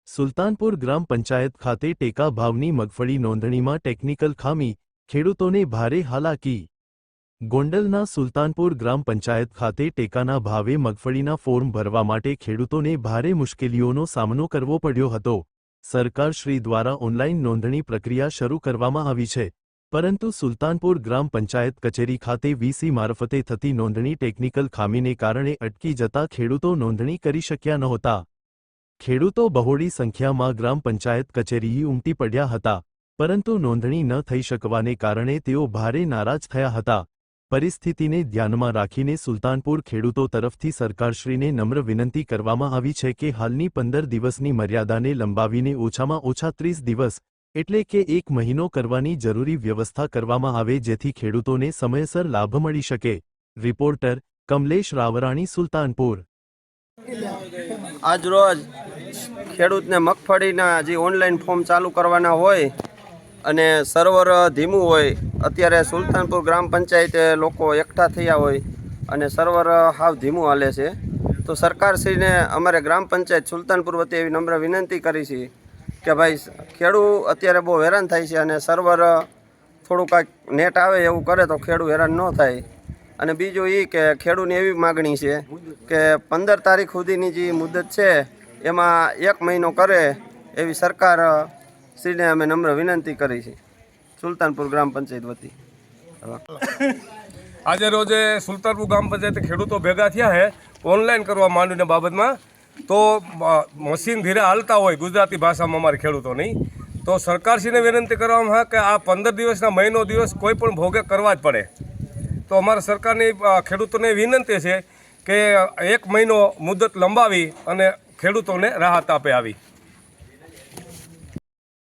સુલતાનપુર ગ્રામ પંચાયત ખાતે ટેકા ભાવની મગફળી નોંધણીમાં ટેકનિકલ ખામી, ખેડૂતોને ભારે હાલાકી। ગોંડલના સુલતાનપુર ગ્રામ પંચાયત ખાતે ટેકાના ભાવે મગફળીના ફોર્મ ભરવા માટે ખેડૂતોને ભારે મુશ્કેલીઓનો સામનો કરવો પડ્યો હતો। સરકારશ્રી દ્વારા ઓનલાઈન નોંધણી પ્રક્રિયા શરૂ કરવામાં આવી છે, પરંતુ સુલતાનપુર ગ્રામ પંચાયત કચેરી ખાતે વીસી મારફતે થતી નોંધણી ટેકનિકલ ખામીને કારણે અટકી જતા ખેડૂતો નોંધણી કરી શક્યા નહોતા। ખેડૂતો બહોળી સંખ્યામાં ગ્રામ પંચાયત કચેરીએ ઉમટી પડ્યા હતા, પરંતુ નોંધણી ન થઈ શકવાને કારણે તેઓ ભારે નારાજ થયા હતા। પરિસ્થિતિને ધ્યાનમાં રાખીને સુલતાનપુર ખેડૂતો તરફથી સરકારશ્રીને નમ્ર વિનંતી કરવામાં આવી છે કે હાલની 15 દિવસની મર્યાદાને લંબાવીને ઓછામાં ઓછા 30 દિવસ એટલે કે 1 મહિનો કરવાની જરૂરી વ્યવસ્થા કરવામાં આવે, જેથી ખેડૂતોને સમયસર લાભ મળી શકે। રિપોર્ટર કમલેશ રાવરાણી, સુલતાનપુર। આજ રોજ ખેડૂતને મગફળીના જે ઓનલાઈન ફોર્મ ચાલુ કરવાના હોય અને સર્વર ધીમું હોય, અત્યારે સુલતાનપુર ગ્રામ પંચાયતે લોકો એકઠા થયા હોય અને સર્વર હાવ ધીમું હાલે છે, તો સરકારશ્રીને અમારે ગ્રામ પંચાયત સુલતાનપુર વતી એવી નમ્ર વિનંતી કરી છે કે ભાઈ ખેડૂત અત્યારે બહુ હેરાન થાય છે અને સર્વર થોડું કાંઈક નેટ આવે એવું કરે તો ખેડૂત હેરાન ન થાય। અને બીજું એ કે ખેડૂતની એવી માગણી છે કે 15 તારીખ સુધીની જે મુદત છે એમાં 1 મહિનો કરે એવી સરકારશ્રીને અમે નમ્ર વિનંતી કરી છે સુલતાનપુર ગ્રામ પંચાયત વતી। આજે રોજે સુલતાનપુર ગ્રામ પંચાયતે ખેડૂતો ભેગા થયા છે ઓનલાઈન કરવા માંડીને બાબતમાં, તો મશીન ધીરે હાલતા હોય ગુજરાતી ભાષામાં અમારે ખેડૂતોની, તો સરકારશ્રીને વિનંતી કરવામાં આવે કે આ 15 દિવસના મહિનો દિવસ કોઈ પણ ભોગે કરવા જ પડે। તો અમારા સરકારની ખેડૂતોને વિનંતી છે કે 1 મહિનો મુદત લંબાવી અને ખેડૂતોને રાહત આપે આવી।